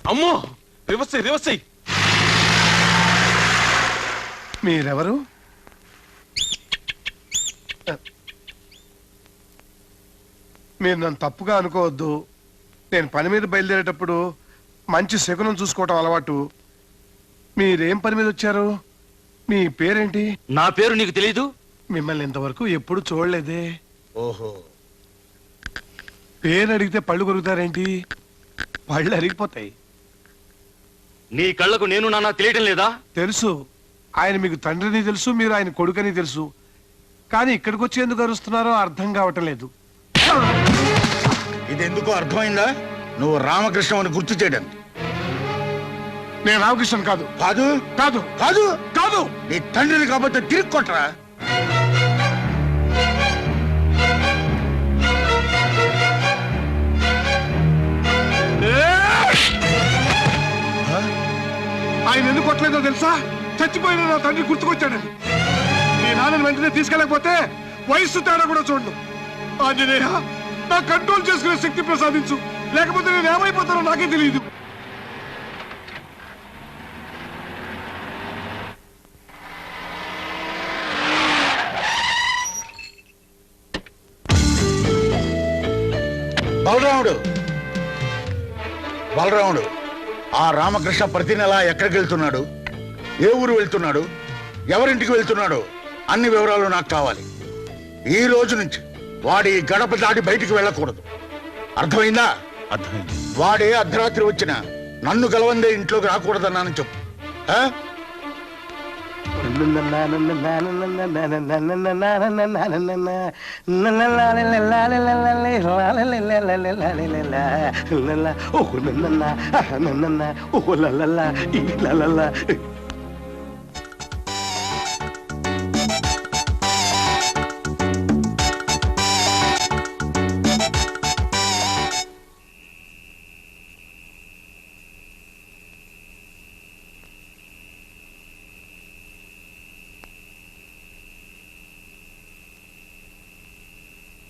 అమ్మో రివర్స్ మీరెవరు? మీరు నన్ను తప్పుగా అనుకోవద్దు. నేను పని మీద బయలుదేరేటప్పుడు మంచి శకునం చూసుకోవటం అలవాటు. మీరేం పని మీద వచ్చారు? మీ పేరేంటి? నా పేరు నీకు తెలీదు? మిమ్మల్ని ఇంతవరకు ఎప్పుడు చూడలేదే. ఓహో, పేరు అడిగితే పళ్ళు కొరుకుతారేంటి? పళ్ళు అరిగిపోతాయి. నీ కళ్ళకు నేను నాన్న తెలియటం లేదా? తెలుసు. ఆయన మీకు తండ్రిని తెలుసు, మీరు ఆయన కొడుకని తెలుసు. కానీ ఇక్కడికి వచ్చి ఎందుకు అరుస్తున్నారో అర్థం కావటం లేదు. ఇది ఎందుకో అర్థమైందా? నువ్వు రామకృష్ణ అని గుర్తు చేయడానికి. నేను రామకృష్ణ కాదు. కాదు కాదు కాదు కాదు. నీ తండ్రిని కాబట్టి తిరిగి కొట్టరా. ఆయన ఎందుకు కొట్టలేదో తెలుసా? చచ్చిపోయిన నా తండ్రి గుర్తుకొచ్చాడని. నీ నాన్నని వెంటనే తీసుకెళ్ళకపోతే వయస్సు తేడా కూడా చూడను. ఆంజనేయ, నా కంట్రోల్ చేసుకునే శక్తి ప్రసాదించు, లేకపోతే నేను ఏమైపోతానో నాకే తెలియదు. బలరాముడు ఆ రామకృష్ణ ప్రతి నెల ఎక్కడికి వెళ్తున్నాడు, ఏ ఊరు వెళ్తున్నాడు, ఎవరింటికి వెళ్తున్నాడు అన్ని వివరాలు నాకు కావాలి. ఈ రోజు నుంచి వాడి గడప దాటి బయటికి వెళ్ళకూడదు. అర్థమైందా? అర్థమైంది. వాడే అర్ధరాత్రి వచ్చిన నన్ను గలవందే ఇంట్లోకి రాకూడదన్నానని చెప్పు.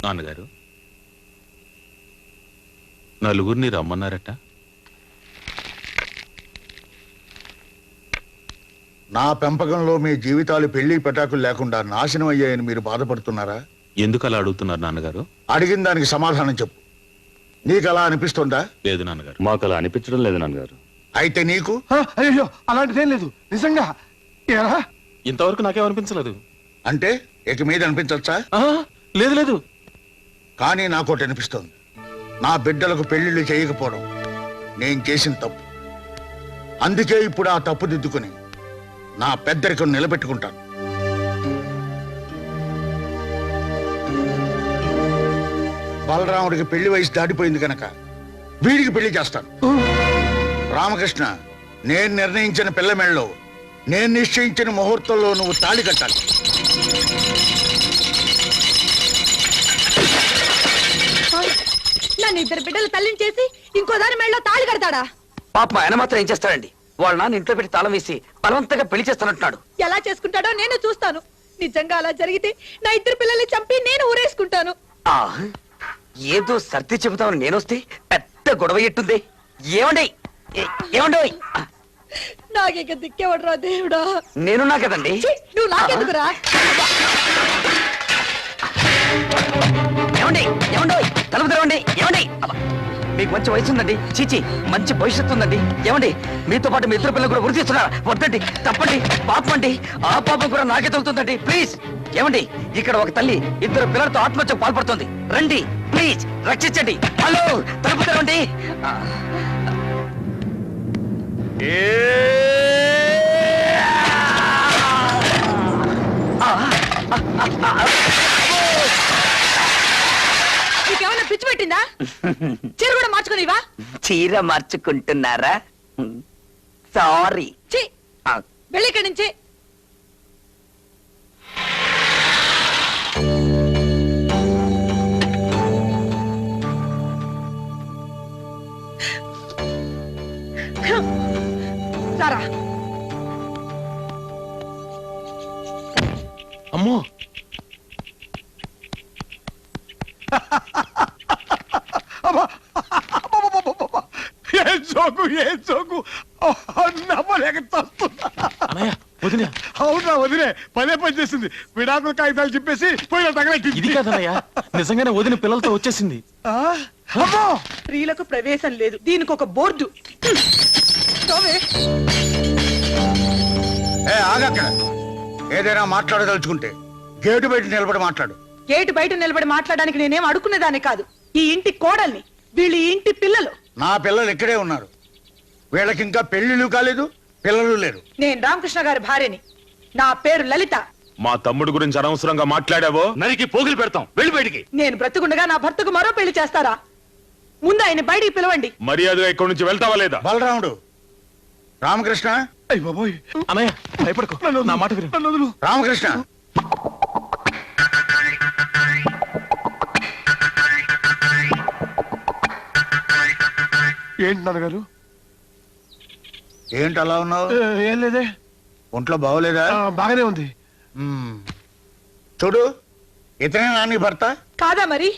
నాన్నగారు, నలుగురిని రమ్మన్నారట. నా పెంపకంలో మీ జీవితాలు పెళ్లి పెటాకులు లేకుండా నాశనం అయ్యాయని మీరు బాధపడుతున్నారా? ఎందుకు అలా అడుగుతున్నారు నాన్నగారు? అడిగిన దానికి సమాధానం చెప్పు. నీకు అలా అనిపిస్తుందా? లేదు నాన్నగారు. మాకు అలా అనిపించడం లేదు నాన్నగారు. అయితే నీకు? అయ్యో, అలాంటిదేం లేదు. నిజంగా ఇంతవరకు నాకేమనిపించలేదు. అంటే ఇక మీద అనిపించచ్చా? లేదు లేదు. కానీ నాకోటి అనిపిస్తోంది. నా బిడ్డలకు పెళ్లిళ్ళు చేయకపోవడం నేను చేసిన తప్పు. అందుకే ఇప్పుడు ఆ తప్పు దిద్దుకుని నా పెద్దరికం నిలబెట్టుకుంటాను. బలరాముడికి పెళ్లి వయసు దాటిపోయింది కనుక వీడికి పెళ్లి చేస్తాను. రామకృష్ణ, నేను నిర్ణయించిన పిల్ల మెళ్ళలో, నేను నిశ్చయించిన ముహూర్తంలో నువ్వు తాళి కట్టాలి. నన్ను ఇద్దరు బిడ్డలు తల్లిని చేసి ఇంకో దాని మెళ్ళలో తాళి కడతాడా? పాపం ఆయన మాత్రం ఏం చేస్తాడండి? వాళ్ళ నాన్న ఇంట్లో పెట్టి తాళం వేసి బలవంతంగా పెళ్లి చేస్తానంటున్నాడు. ఎలా చేసుకుంటాడో నేను చూస్తాను. నిజంగా అలా జరిగితే నా ఇద్దరు పిల్లల్ని చంపి నేను ఊరేసుకుంటాను. ఏదో సర్ది చెబుతామని నేనొస్తే పెద్ద గొడవ ఎట్టుంది. ఏమండి ఏమండి, నాకిక దిక్కేవడరా దేవుడా. నేనున్నా కదండి. నువ్వు నాకెందుకురా? ఏమండి ఏమండో, తలుపు తెరవండి. ఏమండి, మీకు మంచి వయసు ఉందండి, చీచి మంచి భవిష్యత్తు ఉందండి. ఏమండి, మీతో పాటు మీ ఇద్దరు పిల్లలు కూడా వృద్ధి ఇస్తున్నారా? వద్దండి, తప్పండి, పాపం అండి. ఆ పాపం కూడా నాకే తగ్గుతుందండి. ప్లీజ్ ఏమండి, ఇక్కడ ఒక తల్లి ఇద్దరు పిల్లలతో ఆత్మహత్యకు పాల్పడుతుంది. రండి ప్లీజ్, రక్షించండి. హలో, తలుపు తెరవండి. నీకేమన్నా పిచ్చి పెట్టిందా? చీర కూడా మార్చుకునివా? చీర మార్చుకుంటున్నారా? సారీ. వెళ్ళి ఇక్కడి నుంచి. సారా, అమ్మో, ఏం ఏం జోకు నమ్మలేక తస్తున్నా. అన్నయ్య వదిన అవునా వదిలే పదే పని చేసింది. విడాకుల కాగితాలు చెప్పేసి పోయిన ఇది తగలెట్టింది. కాదన్నయ్య నిజంగానే వదిన పిల్లలతో వచ్చేసింది. ఆ? అమ్మో స్త్రీలకు ప్రవేశం లేదు, దీనికి ఒక బోర్డు. తోవే. ఆగక్కడ. ఏదైనా మాట్లాడదలుచుకుంటే గేటు బయట నిలబడి మాట్లాడు. గేటు బయట నిలబడి మాట్లాడడానికి నేనేం అడుక్కునేదాన్ని కాదు. ఈ ఇంటి కోడల్ని, వీళ్ళు ఈ ఇంటి పిల్లలు. నా పిల్లలు ఇక్కడే ఉన్నారు. వీళ్ళకి ఇంకా పెళ్లిళ్ళు కాలేదు, పిల్లలు లేరు. నేను రామకృష్ణ గారి భార్యని. నా పేరు లలిత. మా తమ్ముడు గురించి అనవసరంగా మాట్లాడావో నరికి పోగులు పెడతాం, వెళ్ళి బయటికి. నేను బ్రతుకుండగా నా భర్తకు మరో పెళ్లి చేస్తారా? ముందు ఆయన బయటికి పిలవండి. మర్యాదగా ఇక్కడి నుంచి వెళ్తావా లేదా? బలరాముడు, రామకృష్ణ, అయ్య బాబోయ్ అన్నయ్య భయపడకు, నా మాట విను. నన్ను వదులు. రామకృష్ణ. ఏంటి నాన్నగారు? ఏంటి అలా ఉన్నావు? ఏం లేదే. ఒంట్లో బాగోలేదా? బాగానే ఉంది. మ్మ్. చూడు, ఇతనే నాని భర్త. కాదా మరి?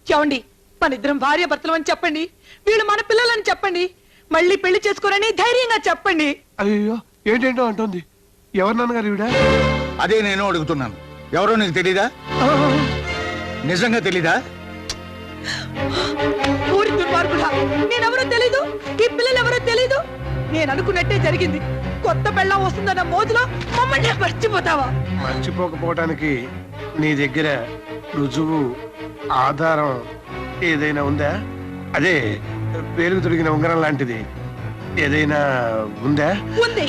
చెవండి, మన ఇద్దరం భార్య భర్తలు అని చెప్పండి. వీళ్ళు మన పిల్లలని చెప్పండి. మళ్ళీ పెళ్లి చేసుకోరని ధైర్యంగా చెప్పండి. అయ్యో ఏంటేంటో అంటుంది. ఎవరు నాన్నగారు ఈవిడ? అదే నేను అడుగుతున్నాను. ఎవరో నీకు తెలీదా? నిజంగా తెలీదా? ఊరి దుర్మార్గుడా, నేనెవరో తెలీదు, ఈ పిల్లలెవరో తెలీదు. నేను అనుకున్నట్టే జరిగింది. కొత్త పెళ్ళం వస్తుందన్న మోజులో మమ్మల్ని మర్చిపోతావా? మర్చిపోకపోవటానికి నీ దగ్గర రుజువు, ఆధారం ఏదైనా ఉందా? అదే పేరుకు తొడిగిన ఉంగరం లాంటిది ఏదైనా ఉందా? ఉంది.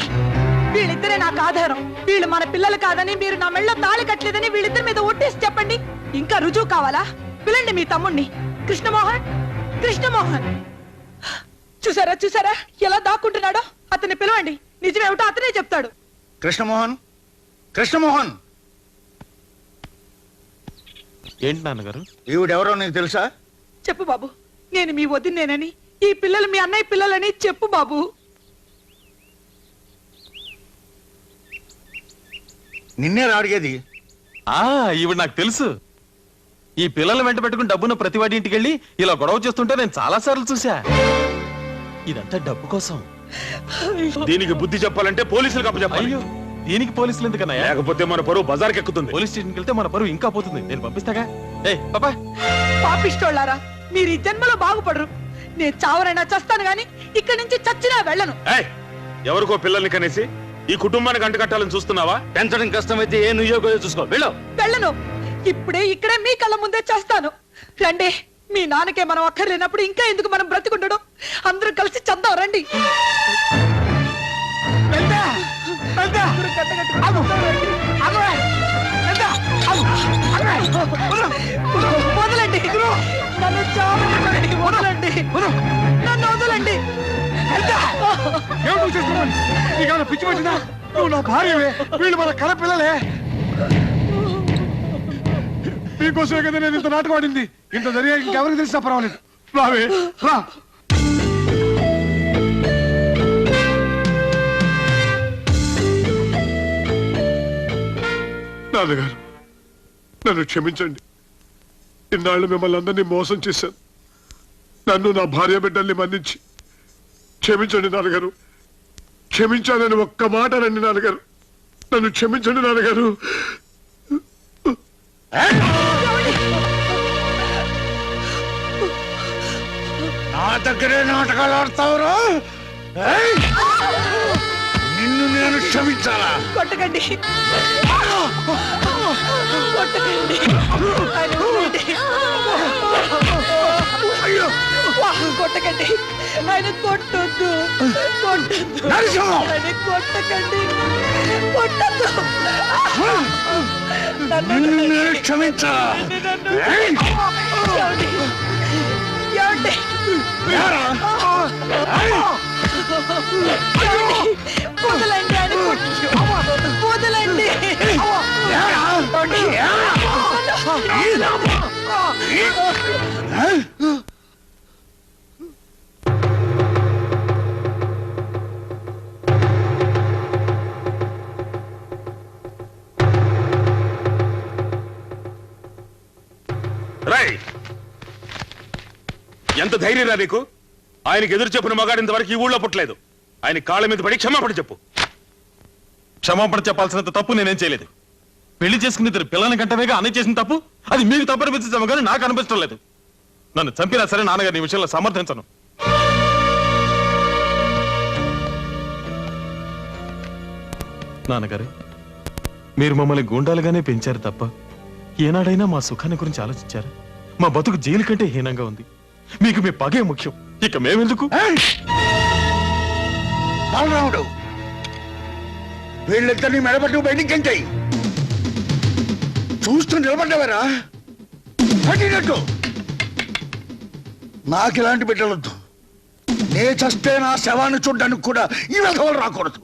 వీళ్ళిద్దరే నాకు ఆధారం. వీళ్ళు మన పిల్లలు కాదని, మీరు నా మెళ్ళ తాళి కట్టలేదని వీళ్ళిద్దరి మీద ఒట్టేసి చెప్పండి. ఇంకా రుజువు కావాలా? పిలండి మీ తమ్ముణ్ణి, కృష్ణమోహన్. కృష్ణమోహన్ చూసారా చూసారా ఎలా దాక్కుంటున్నాడో? అతన్ని పిలవండి. నిజమేమిటో అతనే చెప్తాడు. కృష్ణమోహన్, కృష్ణమోహన్. ఏంటి నాన్నగారు? ఈవిడెవరో నీకు తెలుసా? చెప్పు బాబు, నేను మీ వదినేనని, ఈ పిల్లలు మీ అన్నయ్య పిల్లలని చెప్పు బాబు. నిన్నే అడిగేది. ఈవిడ నాకు తెలుసు. ఈ పిల్లలు వెంట పెట్టుకుని డబ్బును ప్రతివాడి ఇంటికి వెళ్ళి ఇలా గొడవ చేస్తుంటే నేను చాలా సార్లు చూసా. ఇదంతా డబ్బు కోసం. దీనికి బుద్ధి చెప్పాలంటే పోలీసులకు అప్పచెప్పాలి. అయ్యో, దీనికి పోలీసులు ఎందుకన్నాయా? లేకపోతే మన పరువు బజార్కి ఎక్కుతుంది. పోలీస్ స్టేషన్కి వెళ్తే మన పరువు ఇంకా పోతుంది. నేను పంపిస్తాగా. ఏ పాపా, పాపిష్టోళ్ళారా, మీరు ఈ జన్మలో బాగుపడరు. నేను చావరైనా చస్తాను గాని ఇక్కడి నుంచి చచ్చినా వెళ్ళను. ఏయ్, ఎవరికో పిల్లల్ని కనేసి ఈ కుటుంబానికి అంటకట్టాలని చూస్తున్నావా? పెంచడం కష్టమైతే ఏ నుయ్యో చూసుకో, వెళ్ళు. వెళ్ళను. ఇప్పుడే ఇక్కడే మీ కళ్ళ ముందే చేస్తాను. రండి. మీ నాన్నకే మనం అక్కర్లేనప్పుడు ఇంకా ఎందుకు మనం బ్రతికుండడం? అందరూ కలిసి చద్దాం రండి. అందరూ కట్టకట్టుకుని వదలండి. నన్ను చావనివ్వండి. వదలండి. నన్ను వదలండి. ఏమిటి చేస్తున్నావు? నీకేమైనా పిచ్చి పట్టిందా? నువ్వు నా భార్యవే, వీళ్ళు మన కళ పిల్లలే. నీకోసమే కదా నేను ఇంత నాటకం ఆడింది. ఇంత జరిగా ఇంకెవరికి తెలిసినా పర్వాలేదు. రావే రా. నాన్నగారు, నన్ను క్షమించండి. ఇన్నాళ్ళు మిమ్మల్ని అందరినీ మోసం చేశాను. నన్ను, నా భార్య బిడ్డల్ని మన్నించి క్షమించండి నాన్నగారు. క్షమించాలని ఒక్క మాట రండి నాన్నగారు. నన్ను క్షమించండి నాన్నగారు. నా దగ్గరే నాటకాలు ఆడతావురా? నిన్ను నేను క్షమించాలా? కొట్టకండి. కొట్టకండి. ఆయన ఊరండి. కొట్టకండి. ఆయన కొట్టొద్దు. కొట్టొద్దు. ఆయన కొట్టకండి. కొట్టొద్దు. నిన్ను నేను క్షమించాలా? ఏమండి? ఏమండి? వదలండి. ఆయన వదలండి. రై, ఎంత ధైర్యం రా నీకు? ఆయనకి ఎదురు చెప్పిన మగాడు ఇంతవరకు ఈ ఊళ్ళో పుట్టలేదు. ఆయన కాళ్ళ మీద పడి క్షమాపణ చెప్పు. క్షమాపణ చెప్పాల్సినంత తప్పు నేనేం చేయలేదు. పెళ్లి చేసుకుని ఇద్దరు పిల్లల్ని కంటవేగా అన్నయ్య చేసిన తప్పు అది మీకు తప్పు అనిపించాము కానీ నాకు అనిపించడం లేదు. నన్ను చంపినా సరే నాన్నగారి ఈ విషయంలో సమర్థించను. నాన్నగారు, మీరు మమ్మల్ని గూండాలుగానే పెంచారు తప్ప ఏనాడైనా మా సుఖాన్ని గురించి ఆలోచించారు? మా బతుకు జైలు కంటే హీనంగా ఉంది. మీకు మీ పగే ముఖ్యం, ఇక మేమెందుకు? బాలరాముడు, వీళ్ళిద్దరిని మెడబట్టు బయటికి ఎంచాయి. చూస్తూ నిలబడ్డావరా? పట్టినట్టు నాకు ఇలాంటి బిడ్డలొద్దు. నే చస్తే నా శవాన్ని చూడ్డానికి కూడా ఈ విధవలు రాకూడదు.